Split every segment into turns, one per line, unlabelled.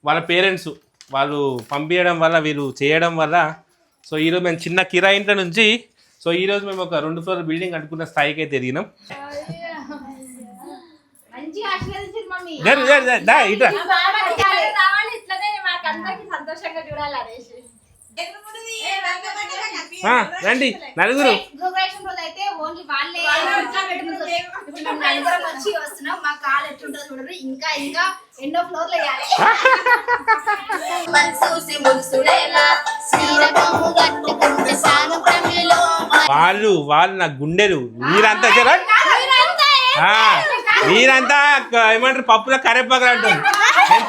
వాళ్ళ పేరెంట్స్ వాళ్ళు పంపించడం వల్ల వీళ్ళు చేయడం వల్ల సో ఈరోజు మేము చిన్న కిరాయి ఇంట్లో నుంచి సో ఈరోజు మేము ఒక 2 ఫ్లోర్ బిల్డింగ్ కట్టుకున్న స్థాయికి అయితే ఎదిగినాం. రండి నలుగురు వాళ్ళు నా గుండెలు మీరంతా మీరంతా ఏమంటారు పప్పుల కరేపాకులు అంటారు, మేము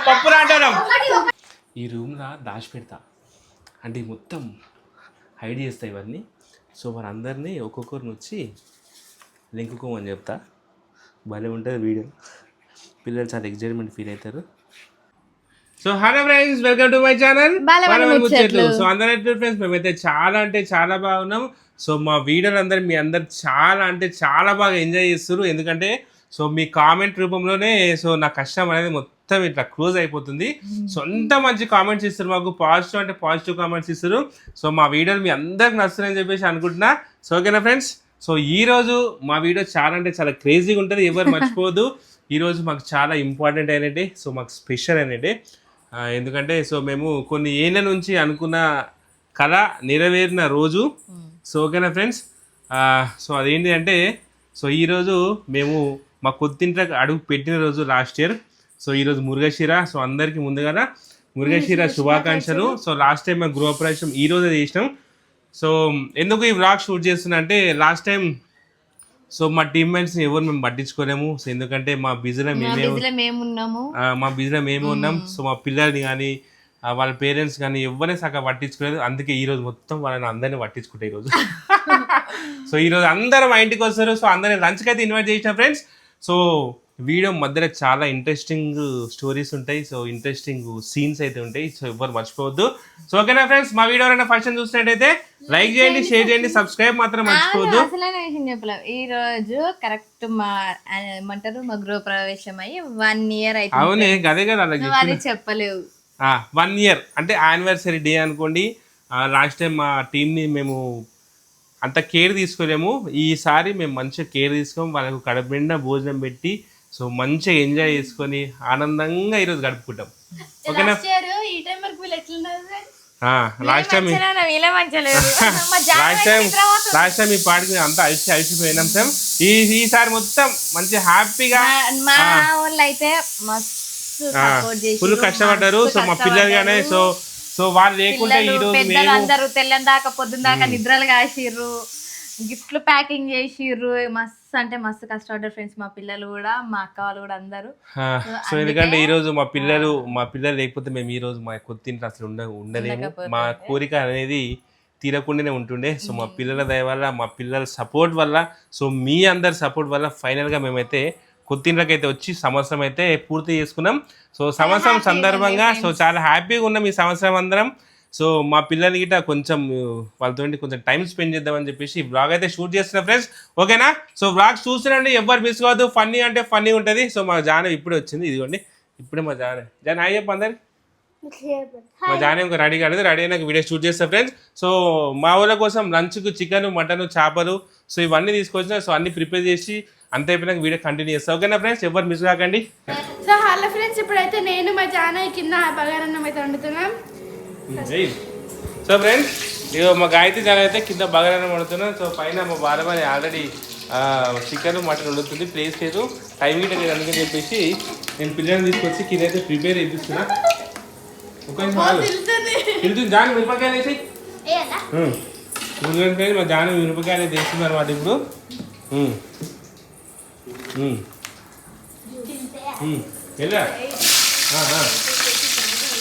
పప్పులు అంటున్నాం. ఈ రూమ్లో దాచి పెడతా అంటే మొత్తం హైడ్ చేస్తాయి ఇవన్నీ. సో వారందరినీ ఒక్కొక్కరిని వచ్చి లింకుకోమని చెప్తా. భలే ఉంటుంది వీడియో, పిల్లలు చాలా ఎక్సైట్మెంట్ ఫీల్ అవుతారు. So hello friends, welcome to my channel ముచ్చట్లు. సో అందరూ ఫ్రెండ్స్ మేమైతే చాలా అంటే చాలా బాగున్నాం. సో మా వీడియోలు అందరూ మీ అందరు చాలా అంటే చాలా బాగా ఎంజాయ్ చేస్తారు. ఎందుకంటే సో మీ కామెంట్ రూపంలోనే సో నా కష్టం అనేది మొత్తం ఇట్లా క్లోజ్ అయిపోతుంది. సొంత మంచి కామెంట్స్ ఇస్తారు మాకు, పాజిటివ్ అంటే పాజిటివ్ కామెంట్స్ ఇస్తారు. సో మా వీడియోలు మీ అందరికి నచ్చుతాయని చెప్పేసి అనుకుంటున్నా. సో ఓకేనా ఫ్రెండ్స్, సో ఈరోజు మా వీడియో చాలా అంటే చాలా క్రేజీగా ఉంటుంది, ఎవరు మర్చిపోవద్దు. ఈరోజు మాకు చాలా ఇంపార్టెంట్ అయినట్టే, సో మాకు స్పెషల్ అయినట్టే. ఎందుకంటే సో మేము కొన్ని ఏళ్ళ నుంచి అనుకున్న కళ నెరవేరిన రోజు. సో ఓకేనా ఫ్రెండ్స్, సో అదేంటి అంటే సో ఈరోజు మేము మా కొత్తింట్లోకి అడుగు పెట్టిన రోజు లాస్ట్ ఇయర్. సో ఈరోజు మురుగశిర. సో అందరికీ ముందుగా మురుగశిర శుభాకాంక్షలు. సో లాస్ట్ టైం మేము గృహప్రవేశం ఈరోజే చేసినాం. సో ఎందుకు ఈ వ్లాగ్ షూట్ చేస్తున్నా అంటే లాస్ట్ టైం సో మా టీమ్మేట్స్ని ఎవరు మేము పట్టించుకోలేము. సో ఎందుకంటే మా బిజీలో మేము ఉన్నాం. సో మా పిల్లల్ని కానీ వాళ్ళ పేరెంట్స్ కానీ ఎవరిని సగం పట్టించుకోలేదు. అందుకే ఈరోజు మొత్తం వాళ్ళని అందరినీ పట్టించుకుంటాయి ఈరోజు. సో ఈరోజు అందరూ మా ఇంటికి వస్తారు. సో అందరినీ లంచ్కి అయితే ఇన్వైట్ చేసిన ఫ్రెండ్స్. సో వీడియో మధ్యలో చాలా ఇంట్రెస్టింగ్ స్టోరీస్ ఉంటాయి, సో ఇంట్రెస్టింగ్ సీన్స్ అయితే ఉంటాయి. సో ఎవరు మర్చిపోవద్దు. సో ఓకేనా ఫ్రెండ్స్, మా వీడియో ఎవరైనా ఫస్ట్ చూసినట్టయితే లైక్ చేయండి, షేర్ చేయండి, సబ్స్క్రైబ్ మాత్రం మర్చిపోవద్దు.
ఈ రోజు కరెక్ట్ మా గృహ ప్రవేశం అయ్యి 1 year అయితే.
అవునే అదే కదా
అది చెప్పలేవు.
1 year అంటే యానివర్సరీ డే అనుకోండి. లాస్ట్ టైం మా టీంని మేము అంత కేర్ తీసుకోలేము, ఈసారి మేము మంచిగా కేర్ తీసుకోము. వాళ్ళకు కడుపు నిండా భోజనం పెట్టి సో మంచిగా ఎంజాయ్ చేసుకొని ఆనందంగా ఈరోజు గడుపుకుంటాం. ఓకేనా? లాస్ట్ టైం ఈ పాటికి అంతా అలసిపోయినాం సార్. ఈసారి మొత్తం మంచి హ్యాపీగా ఫుల్ కష్టపడ్డారు. సో మా పిల్లలు గానే సో సో వాళ్ళు లేకుంటే ఈ రోజు
అందరూ తెల్లని దాకా పొద్దున్న దాకా నిద్రలు కాసిర్రు, గిఫ్ట్లు ప్యాకింగ్ చేసిర్రు, మస్తు అంటే మస్తు కష్టపడ్డారు ఫ్రెండ్స్. మా పిల్లలు కూడా, మా అక్క వాళ్ళు కూడా అందరూ.
సో ఎందుకంటే ఈ రోజు మా పిల్లలు లేకపోతే మేము ఈ రోజు మా కొత్తింట్లో అసలు ఉండలేము. మా కోరిక అనేది తీరకుండానే ఉంటుండే. సో మా పిల్లల దయ వల్ల, మా పిల్లల సపోర్ట్ వల్ల, సో మీ అందరి సపోర్ట్ వల్ల ఫైనల్గా మేమైతే కొత్తింట్లోకి అయితే వచ్చి సంవత్సరం అయితే పూర్తి చేసుకున్నాం. సో సంవత్సరం సందర్భంగా సో చాలా హ్యాపీగా ఉన్నాం ఈ సంవత్సరం అందరం. సో మా పిల్లలు గిట్ట కొంచెం వాళ్ళతో కొంచెం టైం స్పెండ్ చేద్దామని చెప్పేసి బ్లాగ్ అయితే షూట్ చేస్తున్నా ఫ్రెండ్స్. ఓకేనా? సో బ్లాగ్ చూస్తున్నాండి, ఎవరు మిస్ కావద్దు. ఫన్నీ అంటే ఫన్నీ ఉంటుంది. సో మా జానవి ఇప్పుడే వచ్చింది, ఇదిగోండి ఇప్పుడే మా జాన్ హాయ్ చెప్పు అందరికి. మా జానవి ఇంకా రెడీ కాలేదు, రెడీ అయినాక వీడియో షూట్ చేస్తా ఫ్రెండ్స్. సో మా ఊళ్ళ కోసం లంచ్కు చికెన్, మటన్, చేపలు సో ఇవన్నీ తీసుకొచ్చిన. సో అన్ని ప్రిపేర్ చేసి అంత అయిపోయినాక వీడియో కంటిన్యూ చేస్తాం. ఓకేనా ఫ్రెండ్స్, ఎవరు మిస్ కాకండి.
సో హలో ఫ్రెండ్స్, ఇప్పుడైతే నేను మా జానవి కింద బగారన్నం అయితే వండుతున్నాం.
సో ఫ్రెండ్స్ ఇక మా గాయత్రి జాన అయితే కింద బగారన్నం వండుతున్నాం. సో పైన మా బాలమని ఆల్రెడీ చికెన్, మటన్ వండుతుంది. ప్లేస్ లేదు, టైం గిట్ట లేదు, అందుకని చెప్పేసి నేను పిల్లల్ని తీసుకొచ్చి కింద అయితే ప్రిపేర్ చేపిస్తున్నా. ఒక నిమిషం జాను మిరపకాయలు వేసి మా జాను మిరపకాయలు వేస్తున్నారు అన్నమాట ఇప్పుడు. ఎలా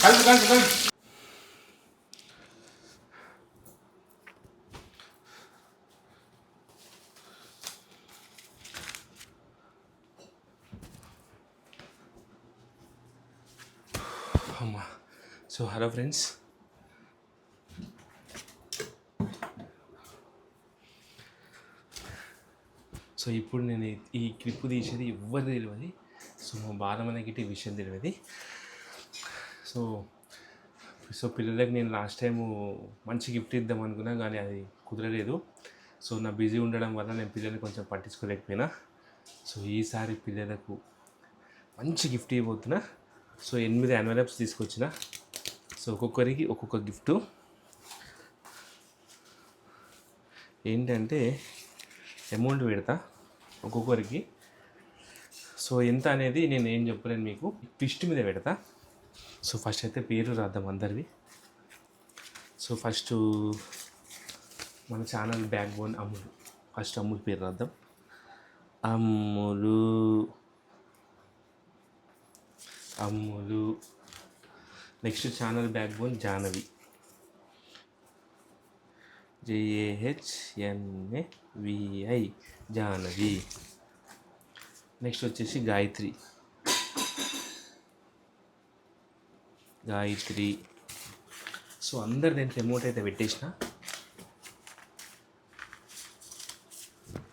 కలుపు కలుపు కలుపు. అమ్మా. సో హలో ఫ్రెండ్స్, సో ఇప్పుడు నేను ఈ క్లిప్ తీసేది ఎవ్వరు తెలియదు. సో మా బాలమనే గిట్టి విషయం తెలియదు. సో పిల్లలకి నేను లాస్ట్ టైము మంచి గిఫ్ట్ ఇద్దాం అనుకున్నా కానీ అది కుదరలేదు. సో నా బిజీ ఉండడం వల్ల నేను పిల్లల్ని కొంచెం పట్టించుకోలేకపోయినా. సో ఈసారి పిల్లలకు మంచి గిఫ్ట్ ఇవ్వబోతున్నా. సో 8 ఎన్వలప్స్ తీసుకొచ్చిన. సో ఒక్కొక్కరికి ఒక్కొక్క గిఫ్టు. ఏంటంటే అమౌంట్ పెడతా ఒక్కొక్కరికి. సో ఎంత అనేది నేను ఏం చెప్పలేను మీకు, ట్విస్ట్ మీద పెడతా. సో ఫస్ట్ అయితే పేరు రాద్దాం అందరివి. సో ఫస్ట్ మన channel backbone Ammulu. First Ammulu పేరు రాద్దాం. Ammulu. Next channel backbone Jahnavi, JAHNAVI Jahnavi. Next వచ్చేసి గాయత్రి. సో అందరు దీంట్లో అమౌంట్ అయితే పెట్టేసిన.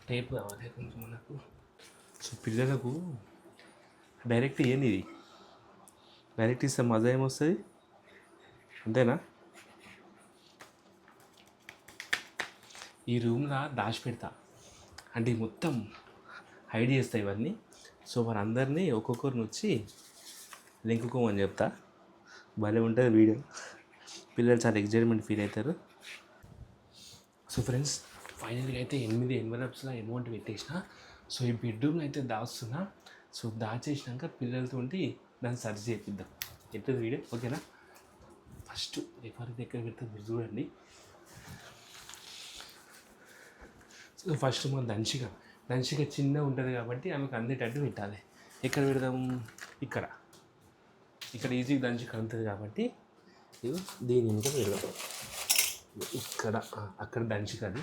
టేప్ కావాలి కొంచెం మనకు. సో పిల్లలకు డైరెక్ట్ ఏంది ఇది, డైరెక్ట్ ఇస్తే మజా ఏమొస్తుంది, అంతేనా? ఈ రూమ్లో దాచి పెడతా, అంటే మొత్తం హైడ్ చేస్తాయి ఇవన్నీ. సో వారందరినీ ఒక్కొక్కరిని వచ్చి లింకుకోమని చెప్తా. భలే ఉంటుంది వీడియో, పిల్లలు చాలా ఎగ్జైట్మెంట్ ఫీల్ అవుతారు. సో ఫ్రెండ్స్, ఫైనల్గా అయితే 8 ఎన్వలప్స్లో అమౌంట్ పెట్టేసిన. సో ఈ బెడ్రూమ్లో అయితే దాస్తున్నా. సో దాచేసినాక పిల్లలతో దాన్ని సర్చ్ చేపిద్దాం. ఎట్టుంది వీడియో, ఓకేనా? ఫస్ట్ ఎవరి దగ్గర పెడితే మీరు చూడండి. సో ఫస్ట్ మన దంచిక చిన్న ఉంటుంది కాబట్టి ఆమెకు అందేటట్టు పెట్టాలి. ఎక్కడ పెడదాం? ఇక్కడ ఈజీగా దంచిక అందుతుంది కాబట్టి దీని ఇంకా పెడదాం. ఇక్కడ అక్కడ దంచికది.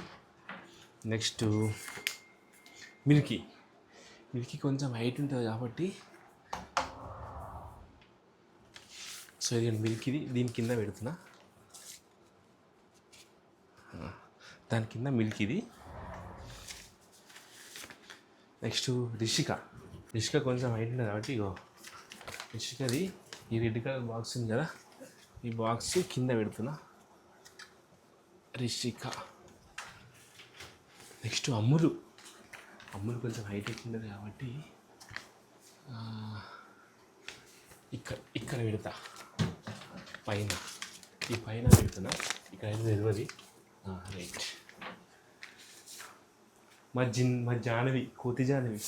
నెక్స్ట్ మిల్కీ కొంచెం హైట్ ఉంటుంది కాబట్టి సో ఇది మిల్కీది దీని కింద పెడుతున్నా. దాని కింద మిల్కీది. నెక్స్ట్ రిషిక కొంచెం హైట్ ఉంటుంది కాబట్టి ఇగో రిషికది ఈ రెడ్ కలర్ బాక్స్ ఉంది కదా, ఈ బాక్స్ కింద పెడుతున్నా. రిషిక. నెక్స్ట్ అమ్ములు కొంచెం హైట్ ఉంటుంది కాబట్టి ఇక్కడ పెడతా. ఈ పైన పెడుతున్నా. ఇక్కడ అయితే తెలియదు. రైట్. మా జాహ్నవి, కోతి జాహ్నవి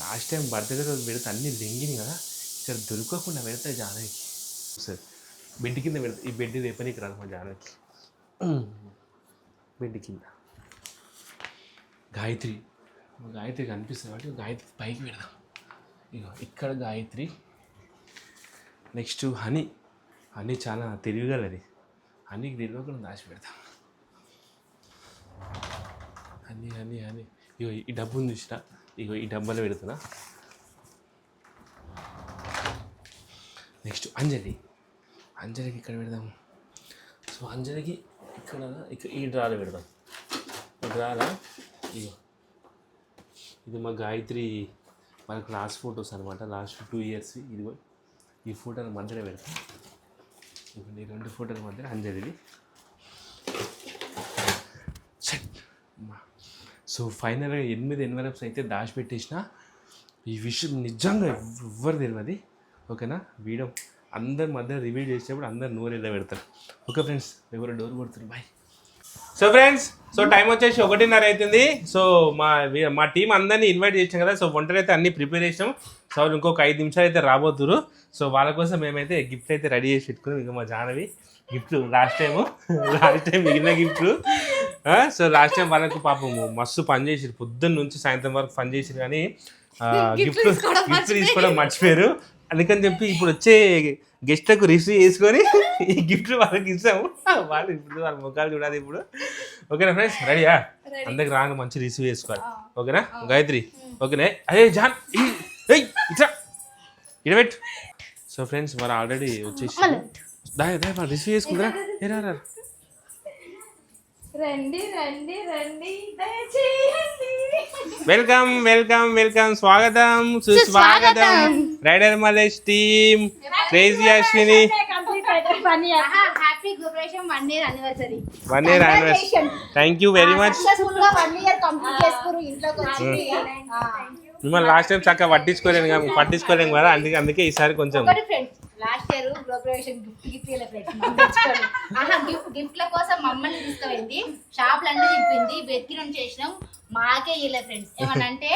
లాస్ట్ టైం బర్త్డే రోజు పెడితే అన్నీ లెంగిని కదా, ఇక్కడ దొరకకుండా పెడతాయి జాహ్నవికి. సరే బెడ్ కింద పెడతా. ఈ బెడ్ రేపనికి రాదు మా జాహ్నవికి. బెడ్ కింద గాయత్రి కనిపిస్తుంది కాబట్టి గాయత్రి పైకి పెడదాం. ఇగో ఇక్కడ గాయత్రి. నెక్స్ట్ హనీ చాలా తెలివిగలది. హనీకి తెలియకుండా దాచి పెడతాం. హనీ ఇగో ఈ డబ్బు ఉంది చూసినా, ఇగో ఈ డబ్బాలో పెడుతున్నా. నెక్స్ట్ అంజలికి ఇక్కడ పెడదాము. సో అంజలికి ఇక్కడ ఈ డ్రాలో పెడదాం. డ్రాలో ఇగో ఇది మా గాయత్రి వాళ్ళ క్లాస్ ఫొటోస్ అనమాట, లాస్ట్ 2 years. ఇదిగో ఈ ఫోటోల మధ్యలో పెడతాం. ఈ 2 ఫోటోల మధ్యలో అంజలిది. సో ఫైనల్గా 8 ఎన్వలప్స్ అయితే దాచిపెట్టేసిన. ఈ విషయం నిజంగా ఎవ్వరు తెలియదు, ఓకేనా? వీడియో అందరి మధ్య రివ్యూ చేసేటప్పుడు అందరు నోరెళ్ళ పెడతారు. ఓకే ఫ్రెండ్స్, ఎవరు డోర్ కొడుతున్నారు? Bye. So friends, so time వచ్చేసి 1:30 అవుతుంది. సో మా టీం అందరినీ ఇన్వైట్ చేసాం కదా. సో వంటలు అయితే అన్నీ ప్రిపేర్ చేసాం. సో ఇంకొక 5 నిమిషాలు అయితే రాబోతురు. సో వాళ్ళ కోసం మేమైతే గిఫ్ట్ అయితే రెడీ చేసి పెట్టుకున్నాం. ఇక మా జాహ్నవి గిఫ్ట్లు లాస్ట్ టైం మిగిలిన గిఫ్ట్లు. సో లాస్ట్ టైం వాళ్ళకు పాపము మస్తు పని చేసిరు, పొద్దున్న నుంచి సాయంత్రం వరకు పని చేసిరు, కానీ గిఫ్ట్ తీసుకోవడం మర్చిపోయారు. అందుకని చెప్పి ఇప్పుడు వచ్చే గెస్ట్లకు రిసీవ్ చేసుకొని ఈ గిఫ్ట్ వాళ్ళకి ఇస్తాము. వాళ్ళు ఇప్పుడు వాళ్ళ ముఖాలు చూడాలి ఇప్పుడు. ఓకేనా ఫ్రెండ్స్, రెడీయా? అందరికి రాగా మంచి రిసీవ్ చేసుకోవాలి, ఓకేనా? గాయత్రి ఓకేనే? అదే జాన్ ఇట్లా ఇడబెట్. సో ఫ్రెండ్స్, వాళ్ళు ఆల్రెడీ వచ్చేసి వాళ్ళు రిసీవ్ చేసుకుంటారా? రా
రండి.
వెల్కమ్ స్వాగతం సుస్వాగతం. Rider Malesh team, crazy Ashwini,
happy graduation 1 year anniversary.
1 year anniversary. Thank you very much.
Successful గా 1 year కంప్లీట్ చేసుకురు ఇంట్లోకి వచ్చి.
మిమ్మల్ని లాస్ట్ టైం చక్కగా పట్టించుకోలేము కదా, అందుకే ఈసారి కొంచెం
friends last year graduation gift ఇవ్వలే ఫ్రెండ్స్. గిఫ్ట్ల కోసం మమ్మల్ని తీసుకుపోయింది, షాప్లన్నీ తిప్పింది, వెతికినం చేసినాం, మాకే ఇవ్వలే ఫ్రెండ్స్. ఏమనంటే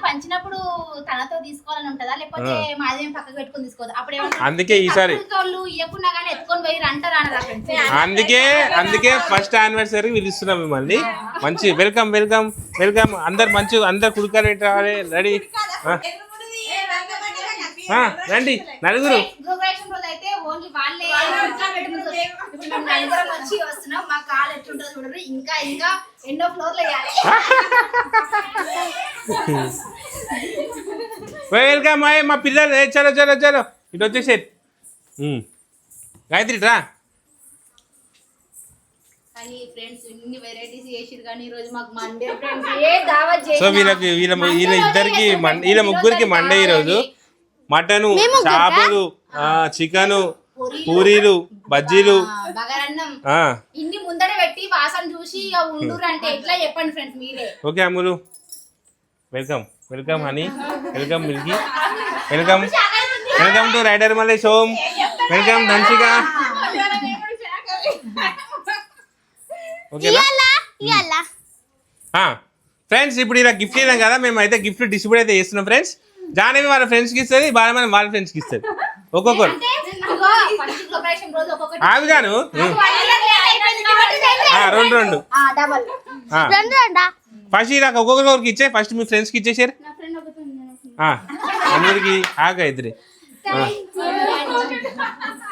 పంచినప్పుడు తనతో తీసుకోవాలని ఉంటదా, లేకపోతే మాదేం పక్కకు పెట్టుకుని తీసుకోవద్దు. అప్పుడు
అందుకే ఈసారి
వాళ్ళు ఇవ్వకుండా కానీ ఎత్తుకొని పోయి అంటారా ఫ్రెండ్స్.
అందుకే ఫస్ట్ యానివర్సరీ పిలుస్తున్నాం మిమ్మల్ని. మంచి వెల్కమ్ అందరు కుడుకారు రావాలి. రెడీ రండి నలుగురు.
గ్రాడ్యుయేషన్ రోజు అయితే ఓన్లీ వాళ్ళే వచ్చి వస్తున్నాం. మా కాలు ఎట్లుంటుందో చూడరు, ఇంకా ఎన్నో ఫ్లోర్లు వేయాలి.
వెల్కమ్ మా పిల్లలు. చలో ఇటు వచ్చేసేది. గాయత్రి రా.
కానీ ఫ్రెండ్స్ ఇన్ని వెరైటీస్ చేసిరు, కానీ ఈ రోజు మాకు మండే ఫ్రెండ్స్. ఏ దావత్
సో వీళ్ళ ముగ్గురికి మండే ఈరోజు. మటను, చేపలు, చికెను, పూరీలు, బజ్జీలు,
బగారన్నం ఇన్ని ముందర పెట్టి వాసన చూసి ఉండురు అంటే ఎట్లా చెప్పండి ఫ్రెండ్స్ మీరే.
Okay Ammulu welcome honey, welcome milky, welcome to rider Malesh home, welcome Dhanshika. ఓకేనా ఫ్రెండ్స్? ఇప్పుడు ఇలా గిఫ్ట్ ఇవ్వడం కదా, మేము అయితే గిఫ్ట్ డిస్ట్రిబ్యూట్ అయితే చేస్తున్నాం ఫ్రెండ్స్. జానవి వాళ్ళ ఫ్రెండ్స్కి ఇస్తుంది, బాలమని వాళ్ళ ఫ్రెండ్స్కి ఇస్తుంది. ఒక్కొక్కరు ఆవిగాను 2 ఫస్ట్ ఇలా ఒక్కొక్కరికి ఇచ్చే. ఫస్ట్ మీ ఫ్రెండ్స్కి ఇచ్చేసారు అందరికి. ఆగైద్రి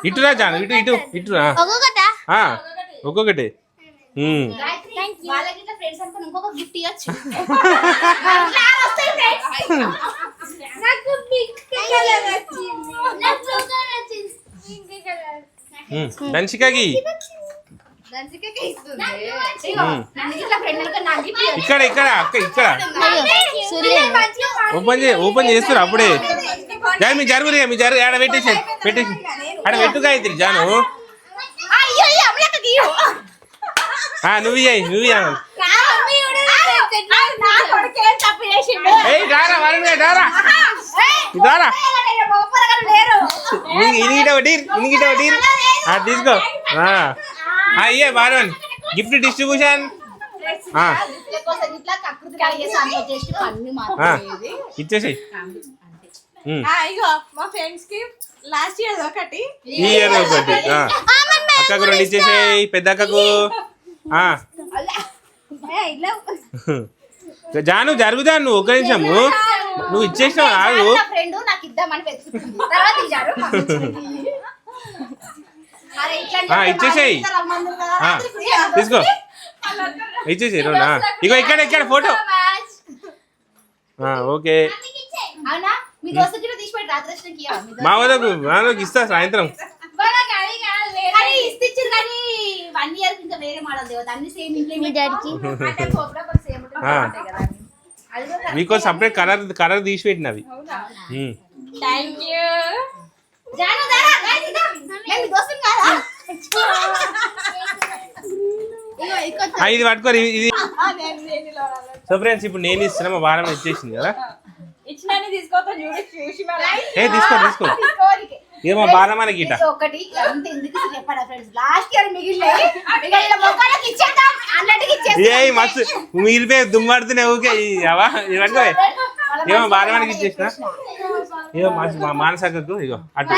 ఇటురా జాను, ఇటురా ఒక్కొక్కటి. ధన్షికకి ఇక్కడ ఓపెన్ చేస్తారు అప్పుడే. మీ జరుగు ఆడ పెట్టేసి ఆడ పెట్టు గాయత్రి జాను. నువ్వు తీసుకో. అయ్యే బాలవన్ గిఫ్ట్ డిస్ట్రిబ్యూషన్ ఇచ్చేసి.
మా ఫ్రెండ్స్ కి లాస్ట్ ఇయర్ ఒకటి,
ఈ ఇయర్ ఒకటి. అక్కకు 2 ఇచ్చేసేయి, పెద్ద అక్కకు. జాను జరుగుతాను నువ్వు ఒక్క నిమిషము. నువ్వు ఇచ్చేసినావు ఆగు. ఇచ్చేసేయి, తీసుకో ఇచ్చేసేయి. ఇగో ఇక్కడ ఫోటో. ఓకే మా వాళ్ళకు ఇస్తా సాయంత్రం. మీకు సపరేట్ కలర్ తీసి పెట్టినవి. ఇది పట్టుకోరు ఇది. సో ఫ్రెండ్స్ ఇప్పుడు నేను ఇస్తున్నా, మా వారం ఇచ్చేసింది కదా. తీసుకో ఇక మా బాలమ్మ గీట మస్తు మిగిలిపోయి దుమ్మాడుతూనే ఊకే పట్టుకోవే. ఏమో బాలమ్మకి ఇచ్చేసిన. ఇగో మా మానసకు ఇగో అటు,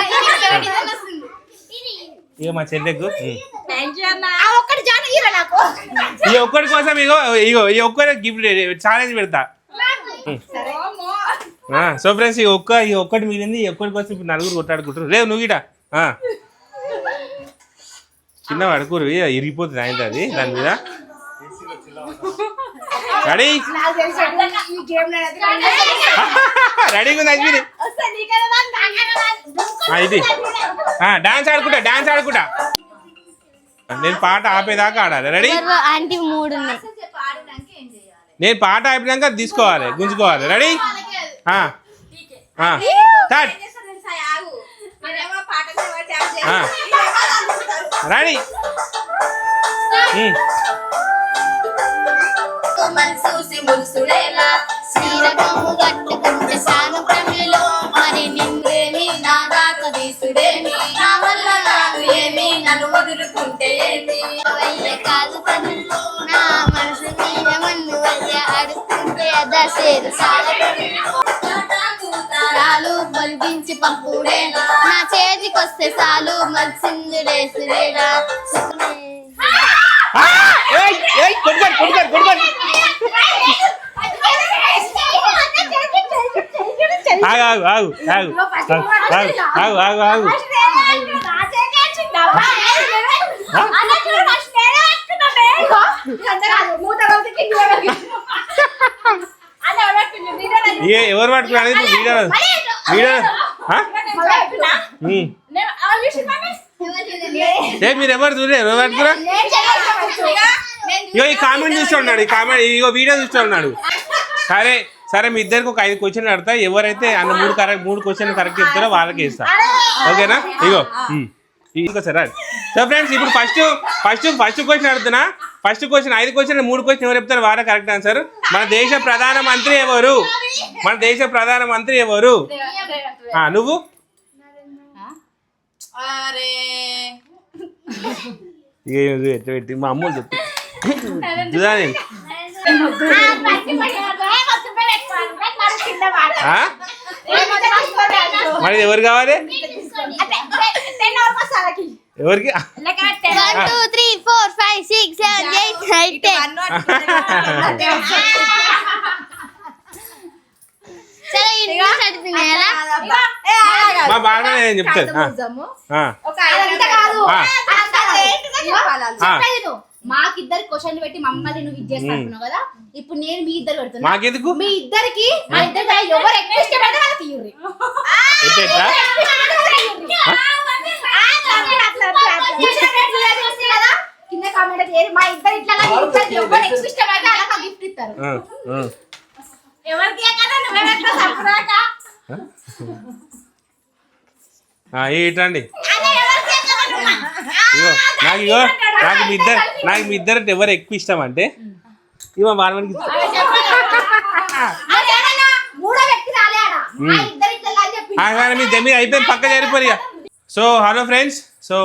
ఇగో మా చెల్లెకు. ఈ ఒక్కడి కోసం ఈ ఒక్కరి గిఫ్ట్ ఛాలెంజ్ పెడతా. సో ఫ్రెండ్స్ ఈ ఒక్కటి మిగిలింది. ఈ ఒక్కడి కోసం ఇప్పుడు 4 కొట్టాడుకుంటారు. రేవు నువ్వు గిట చిన్న పడుకోరు, ఇరిగిపోతుంది ఆయన అది దాని మీద. రెడీ రెడీగా ఉంది అజ్మీరి. ఇది డాన్స్ ఆడుకుంటా. నేను పాట ఆపేదాకా ఆడాలి. రెడీ నేను పాట అయిపోయాక తీసుకోవాలి గుంజుకోవాలి రెడీ స్టార్ట్ రెడీ
మనసూసి ముసుడేలా శ్రీరకము కట్టుకుంటే సాను ప్రమిలో మరి నిన్నేమి నా దాకా తీసుడేమి నా వల్ల నాకు ఏమి నన్ను వదులుకుంటే ఏమి వయ్య కాదు పనులు నా మనసు మీద మన్ను వయ్య అడుక్కుంటే అదసేరు సాలు బలిగించి పంపుడే నా చేతికొస్తే సాలు మల్సిందుడేసుడేనా
ఎవరు పట్టుకున్నారు వీడియో మీరు ఎవరు చూడలేదు ఎవరు పట్టుకురా ఇగో ఈ కామెంట్ చూస్తూ ఉన్నాడు ఈ కామెంట్ ఇగో వీడియో చూస్తూ ఉన్నాడు సరే సరే మీ ఇద్దరికి ఒక 5 క్వశ్చన్లు అడతా ఎవరైతే అన్న 3 క్వశ్చన్లు కరెక్ట్ చెప్తారో వాళ్ళకి ఇస్తా ఓకేనా ఇగో ఇంకా సరే సో ఫ్రెండ్స్ ఇప్పుడు ఫస్ట్ క్వశ్చన్ అడుగుతున్నా ఫస్ట్ క్వశ్చన్ 5 క్వశ్చన్ 3 క్వశ్చన్ ఎవరు చెప్తారు వాళ్ళ కరెక్ట్ ఆన్సర్ మన దేశ ప్రధానమంత్రి ఎవరు నువ్వు ఎట్లా పెట్టి మా అమ్మ చెప్తా మరి ఎవరు కావాలి ఎవరికి
1 2 3 4 5 6 7 8 9 10
మా బాగా నేను చెప్తాను
మాకిద్దరు క్వశ్చన్ పెట్టి మమ్మల్ని నువ్వు ఇది చేస్తున్నావు కదా ఇప్పుడు నేను మీ ఇద్దరు పెడుతున్నా
మాకెందుకు
మీ ఇద్దరికి మా ఇద్దరు ఎవరు ఎక్కువ ఇష్టపడితే వాళ్ళకి ఇవ్వరు కింద కామెంట్ మా ఇద్దరు ఇట్లా ఎవరు ఎక్కువ ఇష్టపడితే అలా గిఫ్ట్ ఇస్తారు ఎవరికి
ఏంటండి నాకు మీ ఇద్దరు ఎవరు ఎక్కువ ఇష్టం అంటే ఇవ బాలమణికి మీరు అయిపోయింది పక్క జరిపోయి సో హలో ఫ్రెండ్స్ సో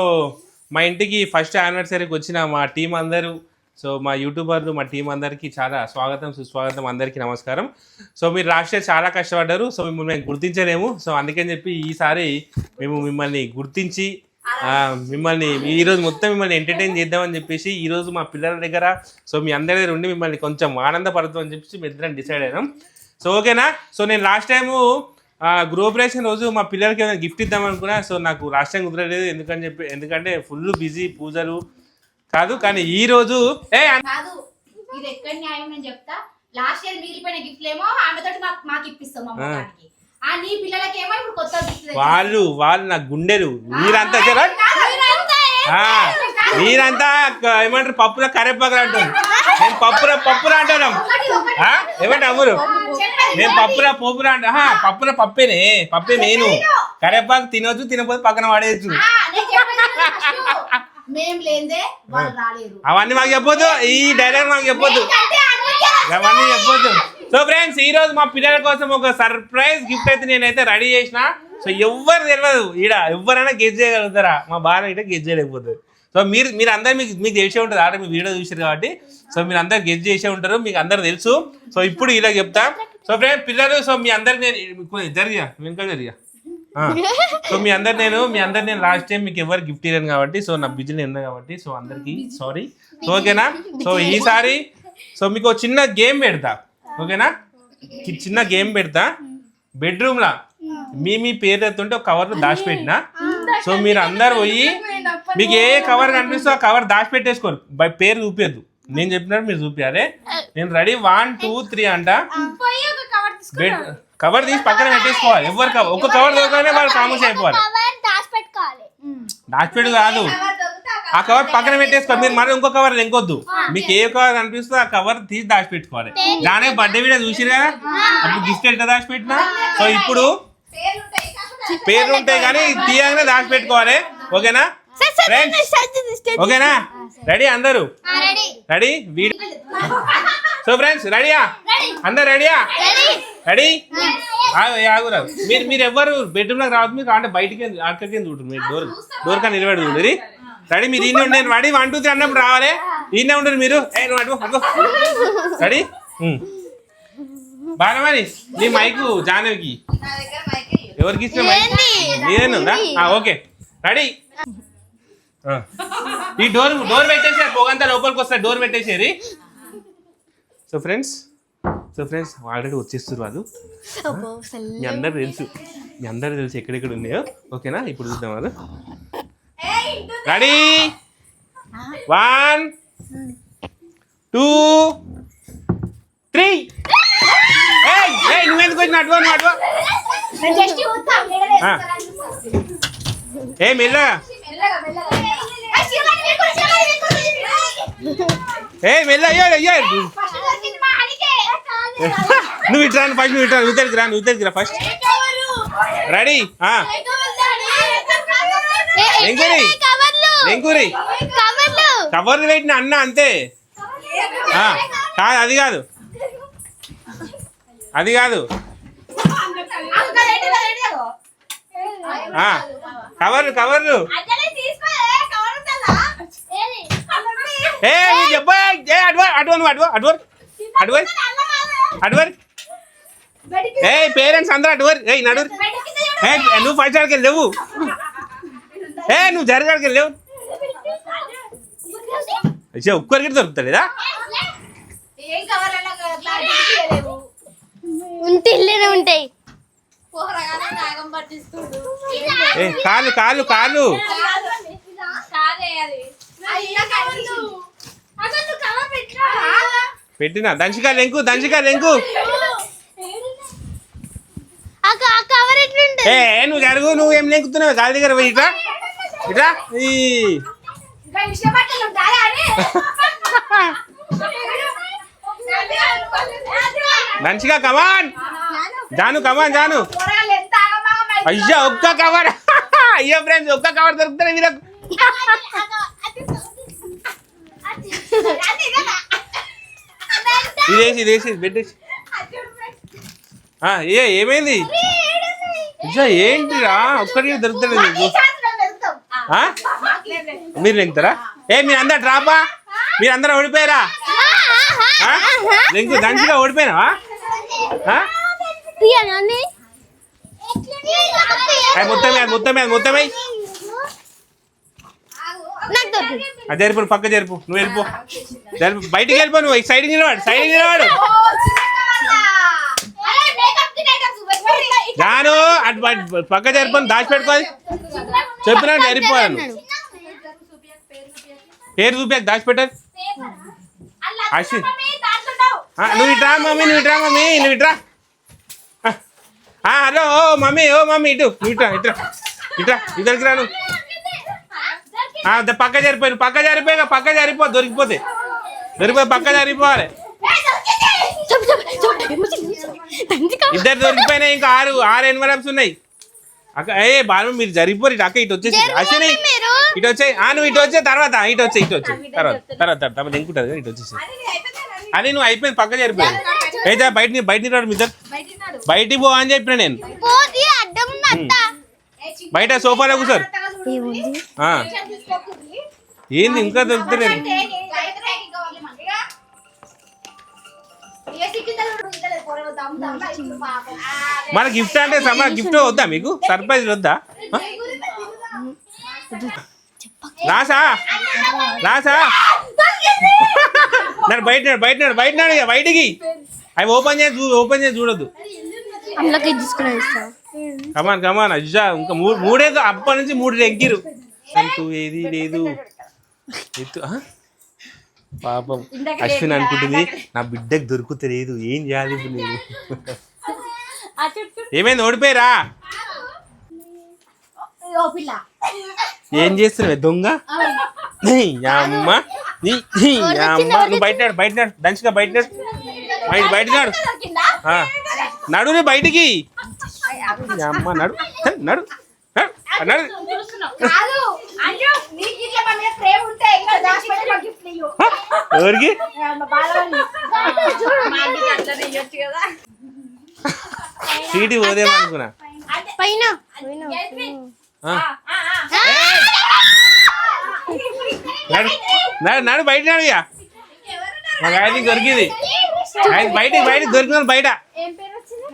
మా ఇంటికి ఫస్ట్ యానివర్సరీకి వచ్చిన మా టీం అందరూ సో మా యూట్యూబర్లు మా టీం అందరికీ చాలా స్వాగతం సుస్వాగతం అందరికీ నమస్కారం సో మీరు రాష్ట్రీయ చాలా కష్టపడ్డారు సో మిమ్మల్ని మేము గుర్తించలేము సో అందుకని చెప్పి ఈసారి మేము మిమ్మల్ని గుర్తించి మిమ్మల్ని ఈరోజు మొత్తం మిమ్మల్ని ఎంటర్టైన్ చేద్దామని చెప్పేసి ఈరోజు మా పిల్లల దగ్గర సో మీ అందరి దగ్గర ఉండి మిమ్మల్ని కొంచెం ఆనందపడతామని చెప్పేసి మేము ఇద్దరం డిసైడ్ అయినాం సో ఓకేనా సో నేను లాస్ట్ టైము గృహప్రవేశం రోజు మా పిల్లలకి ఏమైనా గిఫ్ట్ ఇద్దామనుకున్నా సో నాకు రాష్ట్రం కుదరలేదు ఎందుకంటే ఫుల్ బిజీ పూజలు కాదు కానీ ఈ రోజు
ఇది ఎక్కడ న్యాయం నేను చెప్తా లాస్ట్ ఇయర్ మిగిలిపోయిన గిఫ్ట్లు ఏమో ఆమెతో మాకు ఇప్పిస్తాం నీ పిల్లలకేమో ఇప్పుడు కొత్త గిఫ్ట్
వాళ్ళు నా గుండెలు మీరంతా ఏమంటారు పప్పులో కరేపాకులు అంటారు నేను పప్పురా అంటాను ఏమంటే అమ్మురు నేను పోపురా అంటా పప్పే నేను కరేపాకు తినొచ్చు తినకపోతే పక్కన పడేయచ్చు అవన్నీ మాకు చెప్పొద్దు ఈ డైలాగ్ మాకు చెప్పొద్దు అవన్నీ చెప్పొద్దు సో ఫ్రెండ్స్ ఈ రోజు మా పిల్లల కోసం ఒక సర్ప్రైజ్ గిఫ్ట్ అయితే నేనైతే రెడీ చేసిన సో ఎవ్వరు తెలియదు ఎవరైనా గెస్ చేయగలుగుతారా మా బాగా ఇట గెస్ చేయలేకపోతుంది సో మీరు అందరు మీకు తెలిసే ఉంటుంది ఆడ మీ వీడియో చూసారు కాబట్టి సో మీరు అందరు గెస్ చేసే ఉంటారు మీకు అందరు తెలుసు సో ఇప్పుడు ఇలా చెప్తా సో ఫ్రెండ్స్ పిల్లలు సో మీ అందరికి నేను జరిగా సో మీ అందరు నేను లాస్ట్ టైం మీకు ఎవరు గిఫ్ట్ ఇవ్వను కాబట్టి సో నా బిజీ ఉంది కాబట్టి సో అందరికి సారీ సో ఓకేనా సో ఈసారి సో మీకు చిన్న గేమ్ పెడతా ఓకేనా చిన్న గేమ్ పెడతా బెడ్రూమ్ లా మీ పేరు ఎత్తుంటే ఒక కవర్ దాచిపెట్టిన సో మీరు అందరు పోయి మీకు ఏ కవర్ కనిపిస్తే ఆ కవర్ దాచిపెట్టేసుకోరు బై పేరు చూపించద్దు నేను చెప్పినట్టు మీరు చూపించాలి నేను రెడీ 1 2 3 అంట కవర్ తీసి పక్కన పెట్టేసుకోవాలి ఎవరు ఒక కవర్ దొరకనే వాళ్ళు కామర్స్ అయిపోవాలి దాచిపెట్టు కాదు ఆ కవర్ పక్కన పెట్టేసుకో. మీరు మరి ఇంకో కవర్ ఇంకొద్దు. మీకు ఏ కవర్ అనిపిస్తుందో ఆ కవర్ తీసి దాచిపెట్టుకోవాలి. దానే బర్త్డే వీడియో చూసిరా అప్పుడు గిఫ్ట్ ఎట్లా దాచిపెట్టినా. సో ఇప్పుడు పేర్లు ఉంటాయి కానీ తీయగానే దాచిపెట్టుకోవాలి. ఓకేనా ఫ్రెండ్స్? ఓకేనా? రెడీ అందరూ? రెడీ? సో ఫ్రెండ్స్ రెడీయా? అందరు రెడీయా? రెడీ? ఆగురాదు. మీరు ఎవరు బెడ్రూమ్ లోకి రావద్దు. మీరు అంటే బయటికి అక్కడికి చూడరు. మీరు డోర్ కానీ నిలబడి చూడరు. రెడీ? మీరు ఈయన ఉండే రెడీ 1 2 3 అన్నప్పుడు రావాలి. ఈయనే ఉండరు మీరు. రెడీ? బాలమణి నీ మైకు జానవికి ఎవరికి ఇచ్చిన మైక్ మీరేనుందా? Okay ready. ఈ డోర్ పెట్టేసారు. పొగంతా లోపలికి వస్తారు. డోర్ పెట్టేసేది. సో ఫ్రెండ్స్ ఆల్రెడీ వచ్చేస్తారు వాళ్ళు. మీ అందరూ తెలుసు ఎక్కడెక్కడ ఉన్నాయో. ఓకేనా? ఇప్పుడు చూద్దాం వాళ్ళు. రెడీ? 1 2 3. నువ్వెందుకు వచ్చిన అడ్వా ఏ మెల్ల మెల్ల. అయ్యో నువ్వు ఇట్రా ఫస్ట్. నువ్వు ఇట్రా ఉద్దరికి రా ఫస్ట్. రెడీ? ఎంకూరి కవర్లు పెట్టిన అన్న అంతే. కాదు అది కాదు కవర్లు అడ్వర్ పేరెంట్స్ అందరూ అడ్వర్. నడురు. నువ్వు ఫస్ట్ ఆడికి లేవు. నువ్వు జరగాడికి లేవు. ఒక్కరికి దొరుకుతలేదా?
ఉంటాయి.
కాలు పెట్టినా. దంచికా లెంకు. నువ్వు జరుగు. నువ్వు ఏం లెంకుతున్నావు? కాలు దగ్గర పోయి ఇట్లా దంచిగా. కమాన్ జాను. అయ్యా ఒక్క కవర్. అయ్యో ఫ్రెండ్స్ ఒక్క కవర్ దొరుకుతాయి వీళ్ళకు. ఇదేసి పెట్టేసి. ఏమైంది? ఏంటిరా ఒక్కటి దొరుకుతాడు మీకు? మీరు లెంగుతారా? మీరు అందరు డ్రాపా? మీరు అందరూ ఓడిపోయారా? లెంగు దంచిగా ఓడిపోయినావా? మొత్తమే జరిపు. పక్క జరుపు. నువ్వు వెళ్ళిపో. బయటికి వెళ్ళిపో. నువ్వు సైడ్ నిలవాడు. జాను అటు పక్క జరుపుని దాచిపెట్టుకోవాలి. చెప్పినా జరిపోయాను. పేరు చూపి దాచిపెట్టారు. నువ్వు ఇట్రా మమ్మీ. హలో మమ్మీ ఇటు. ఇద్దరికి రాను. పక్క జరిపో. దొరికిపోతే పక్క జరిపోవాలి. ఇద్దరు దొరికిపోయినాయి. ఇంకా 6 ఎన్వలప్స్ ఉన్నాయి. అక్క బాలు మీరు జరిగిపోరు. ఇటు అక్క ఇటు వచ్చేసి అశ్విని ఇటు వచ్చాయి. నువ్వు ఇటు వచ్చే తర్వాత ఇటు వచ్చాయి తర్వాత ఎంకుంటుంది. ఇటు వచ్చేసి అని నువ్వు అయిపోయింది. పక్క జరిపోయింది. అయితే బయట రాడు. మీ బయటికి పో అని చెప్పిన నేను. బయట సోఫాలో కూర్చోరు. ఏంది ఇంకా దొరుకుతలేదు? మన గిఫ్ట్ అంటే గిఫ్ట్ వద్దా మీకు? సర్ప్రైజ్ వద్దా? రాసా బయటికి అవి ఓపెన్ చేసి చూడొద్దు. కమాన్ అజ్జా. ఇంకా 3 అప్పటి నుంచి 3 ఎగ్గిరు. అంటూ ఏది లేదు. పాపం అశ్విన్ అనుకుంటుంది నా బిడ్డకు దొరుకుతలేదు. ఏం చేయాలి ఇప్పుడు నేను? ఏమైంది? ఓడిపోయారా?
ఓ పిల్ల
ఏం చేస్తున్నావే దొంగ నీ అమ్మ నువ్వు బయట దంచిగా బయట నాడు నడు రే బయటికి అమ్మ నడు నడు నడు
కాదు అంజు నీకు ఇట్లా మన మీద ప్రేమ ఉంటే ఇంకా దాచిపెట్టి మాకు గిఫ్ట్ ఇయ్యు
ఎవరికి
బాలవల్లి
మాకి అట్లా తీయొచ్చు కదా.
చీటి పోదేమో అనుకున్నా
పైన
నడు బయట నాడు ఇక మా గాయత్రి దొరికింది బయటికి దొరికిన బయట
ఏం పేరు వచ్చింది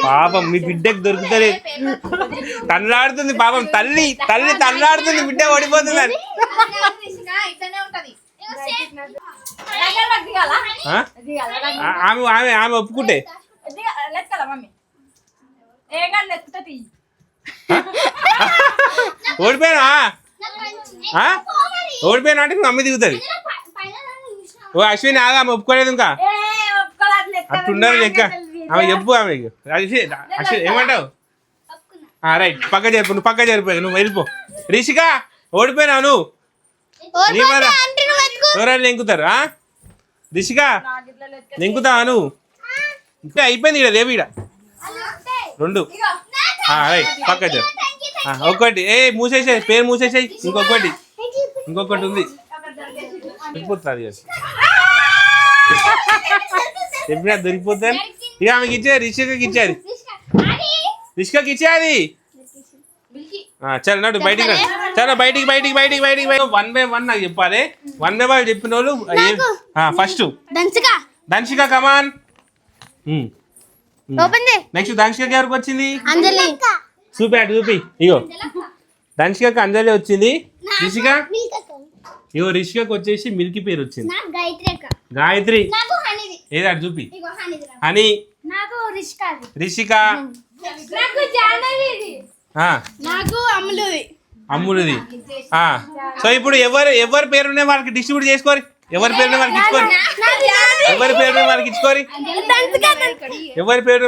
పాపం మీ బిడ్డకి దొరుకుతుంది తల్లాడుతుంది పాపం తల్లి తల్లాడుతుంది బిడ్డ ఓడిపోతుంది అని
ఇట్లనే ఉంటది
ఆమె ఒప్పుకుంటే
లెక్కల మమ్మీ ఏం కానీ లెక్కుతుంది.
ఓడిపోయినా ఓడిపోయినా అంటే మమ్మీ దిగుతుంది. ఓ అశ్విని ఆగా ఆమె ఒప్పుకోలేదు ఇంకా అట్లుండాలి లెక్క ఆమె చెప్పు ఆమె అశ్విని ఏమంటావు రైట్ పక్క చేరిపో నువ్వు పక్క చేరిపోయావు నువ్వు వెళ్ళిపో. రిషిక ఓడిపోయినావు నువ్వు ఎవరైనా నెంకుతారు రిషిక నెంకుతావా నువ్వు ఇంకా అయిపోయింది ఇక్కడ దేవి ఇక్కడ 2 రైట్ పక్క చేరు ఒకటి మూసేసాయి పేరు మూసేసాయి ఇంకొకటి ఉంది దొరికిపోతుంది చెప్పినా దొరికిపోతాను ఇక ఆమెకి ఇచ్చేది రిషికకి ఇచ్చేది చల్ నడు బయటికి చాలా బయటికి 1 by 1 నాకు చెప్పాలి 1 by 1 చెప్పిన వాళ్ళు ఫస్ట్ దంశిక కమాన్ నెక్స్ట్ దంశిక ఎవరికి వచ్చింది చూపి ఇగో దంశికకి అంజలి వచ్చింది రిషిక ఇగో రిషికకి వచ్చేసి మిల్కీ పేరు వచ్చింది గాయత్రి ఏది అటు చూపి హనీ రిషిక అమ్ములుది సో ఇప్పుడు ఎవరి పేరునే వాళ్ళకి డిస్ట్రిబ్యూట్ చేసుకోరి ఎవరి పేరునే వాళ్ళకి ఇచ్చుకోరి ఎవరి పేరునే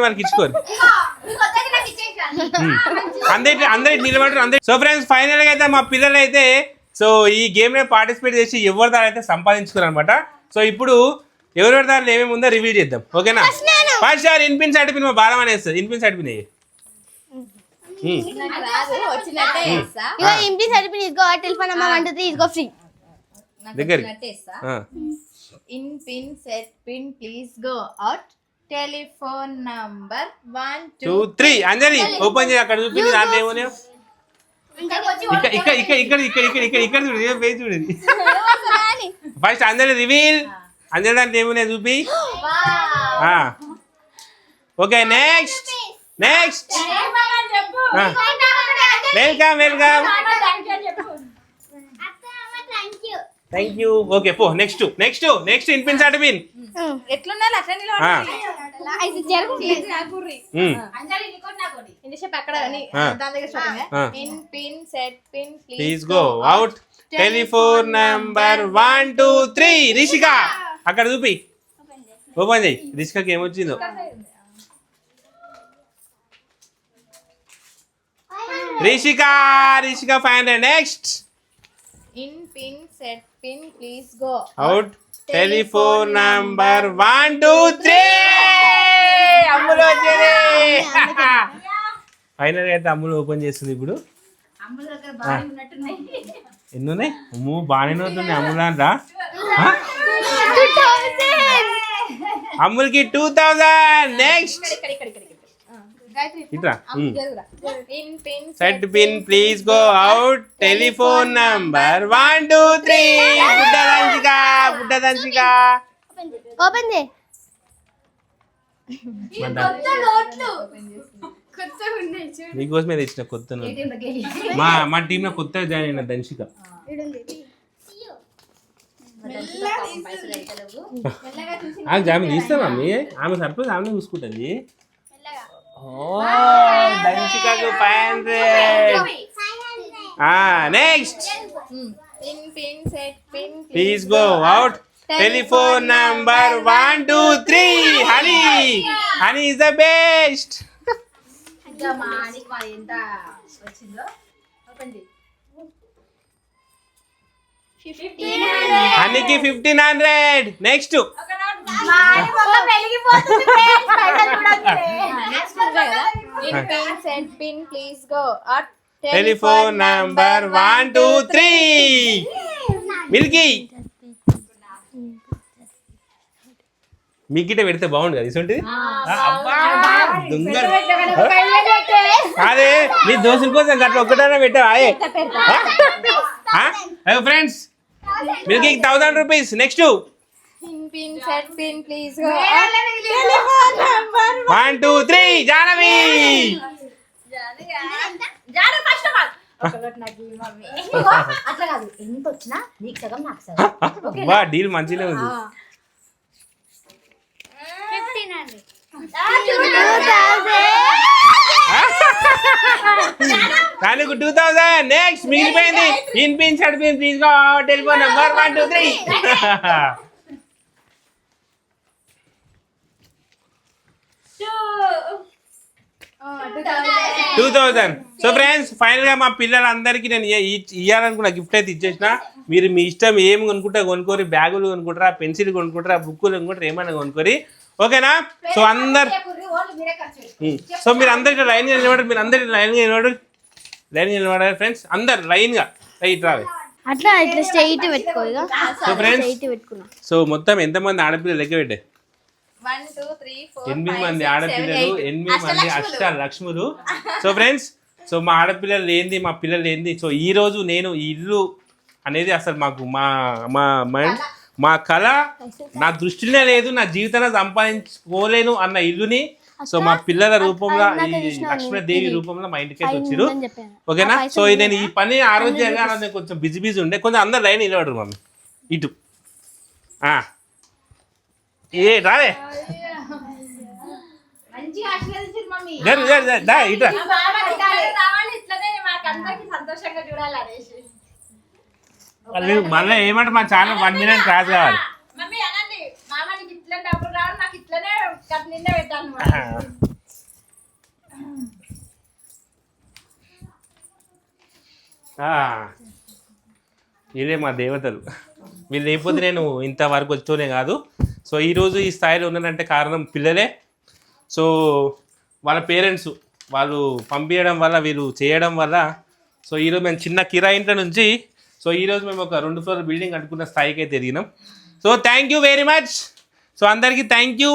వాళ్ళకి ఇచ్చుకోరి అందరి నిలబడరు అందరి. సో ఫ్రెండ్స్ ఫైనల్ గా అయితే మా పిల్లలు అయితే సో ఈ గేమ్ లో పార్టిసిపేట్ చేసి ఎవరి దాని అయితే సంపాదించుకున్నారు అనమాట. సో ఇప్పుడు ఎవరెవరి దాంట్లో ఏమేమి ఉందో రివీల్ చేద్దాం ఓకేనా. ఫస్ట్ సార్ ఇన్పిన్ సర్టిఫిన్ మా బాలం అనేస్తుంది ఇన్పిన్ సర్టిఫిన్
in pin set pin please go out telephone number 1 2
3 Anjali open చేయి అక్కడ చూపించి దాంట్లో ఏమోనే ఇక్కడ చూడండి ఫస్ట్ అంజలి రివీల్ అంజలి దాంట్లో ఏమోనే చూపి okay next welcome thank you okay పో నెక్స్ట్ ఇన్పిన్ సర్టిఫిన్
ఎట్లున్నా
please go out telephone number 1 2 3 Rishika అక్కడ చూపి ఓపెన్ చేయి రిషికకి ఏమొచ్చిందో Rishika 500 next
in pin set pin please go
out telephone number 1 2 3 Ammulu వచ్చేది ఫైనల్ అయితే అమ్ములు ఓపెన్ చేస్తుంది ఇప్పుడు ఎన్ని ఉన్నాయి అమ్ము బాగానే అవుతుంది అమ్ములు అంట అమ్ములకి 2000 నెక్స్ట్ ఇట్రా set pin please go out telephone number 1 2 3 బుడ్డ దంచిక
ఓపెన్ చేయి
నీకోసమే తెచ్చిన కొత్త మా టీమ్ లో కొత్తగా జాయిన్ అయిన దంచిక ఆమె తీస్తా మమ్మీ ఆమె సర్ప్రైజ్ ఆమె చూసుకుంటుంది దంచికకు 500 next please go out telephone number 1 2 3 honey is the best
ఇంకా మా ఆనికి మా ఎంత వచ్చిందో ఓపెన్ చేయి.
అన్నికి 1500. నెక్స్ట్
మా ఆని మొత్తం వెలిగిపోతుంది friends. పైసలు చూడండి. నెక్స్ట్ కదా
Send pin, please go.
Telephone number 1 2 3 Milky మీకిట పెడితే బాగుండు కదా ఇసంటిది. అదే నీ దోస్తుల కోసం గట్ల ఒక్కటైనా పెట్టావా? Friends Milky 1000 rupees. Next
Pin, send pin, please go.
1 2 3 Jahnavi.
Janu first of all ఒకటి నాకు ఇవ్వు మమ్మీ. అట్లా కాదు ఎంత వచ్చినా నీకు సగం నాకు సగం.
బా డీల్ మంచిగానే ఉంది.
1500.
కానీ 2000. నెక్స్ట్ మిగిలిపోయింది in pin shirt pin please go telephone number 1 2 3 2000. So friends final గా మా పిల్లలందరికీ నేను ఇవ్వాలనుకున్న గిఫ్ట్ అయితే ఇచ్చేసిన. మీరు మీ ఇష్టం ఏం కొనుక్కుంటా కొనుక్కోరి. బ్యాగులు కొనుక్కుంటారా, పెన్సిల్ కొనుక్కుంటారా, బుక్కులు కొనుక్కుంటారా, ఏమైనా కొనుక్కోరి. ఓకేనా? సో అందరు సో మీరు అందరికి లైన్ గా నిలబడారు. మీరు అందరికి లైన్ గా నిలబడారు ఫ్రెండ్స్. అందరు లైన్ గా రైట్ రావాలి.
అట్లా ఇట్లా స్ట్రైట్ పెట్టుకో.
సో ఫ్రెండ్స్ సో మొత్తం ఎంతమంది ఆడపిల్లలు లెక్క పెట్టే?
1 2 3 4
8 మంది ఆడపిల్లలు, 8 మంది అష్టలక్ష్ములు. సో ఫ్రెండ్స్ సో మా ఆడపిల్లలు ఏంది, మా పిల్లలు ఏంది. సో ఈ రోజు నేను ఈ ఇల్లు అనేది అసలు మాకు మా కళ నా దృష్టిలో లేదు. నా జీవితంలో సంపాదించుకోలేను అన్న ఇల్లుని సో మా పిల్లల రూపంలో ఈ లక్ష్మీదేవి రూపంలో మా ఇంటికైతే వచ్చారు. ఓకేనా? సో నేను ఈ పని ఆరోగ్యంగా కొంచెం బిజీ ఉండే. కొంచెం అందరు లైన్ నిలబడరు మమ్మీ ఇటు ఏ రాలే
మంచిగా ఆశీర్వదించు మమ్మీ.
ఇట్లా
రావాలి ఇట్లనే మాకు అందరికి సంతోషంగా చూడాలి అనేసి.
మళ్ళీ ఏమంటే మా ఛానల్ 1 మిలియన్ క్రాస్ కావాలి.
మమ్మీ అనండి మామకి ఇట్లా డబ్బులు రావాలి నాకు ఇట్లనే కట్ నిండా పెట్టాను.
ఇదే మా దేవతలు. వీళ్ళు లేకపోతే నేను ఇంతవరకు వచ్చేనే కాదు. సో ఈరోజు ఈ స్థాయిలో ఉన్నానంటే కారణం పిల్లలే. సో వాళ్ళ పేరెంట్స్ వాళ్ళు పంపించడం వల్ల వీళ్ళు చేయడం వల్ల సో ఈరోజు మేము చిన్న కిరాయి ఇంట్లో నుంచి సో ఈరోజు మేము ఒక 2 ఫ్లోర్ బిల్డింగ్ కట్టుకున్న స్థాయికి అయితే ఎదిగినాం. So thank you very much. So అందరికీ thank you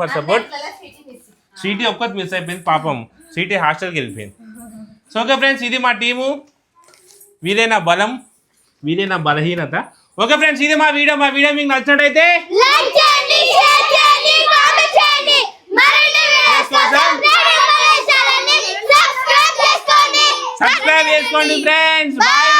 for support. Sweety ఒక్కటి మిస్ అయిపోయింది పాపం. స్వీటీ హాస్టల్కి వెళ్ళిపోయింది. సో ఓకే ఫ్రెండ్స్ ఇది మా టీము. వీరే నా బలం, వీరే నా బలహీనత. ఓకే ఫ్రెండ్స్ ఇది మా వీడియో మీకు నచ్చినట్టయితే సబ్స్క్రైబ్ చేసుకోండి ఫ్రెండ్స్. బాయ్.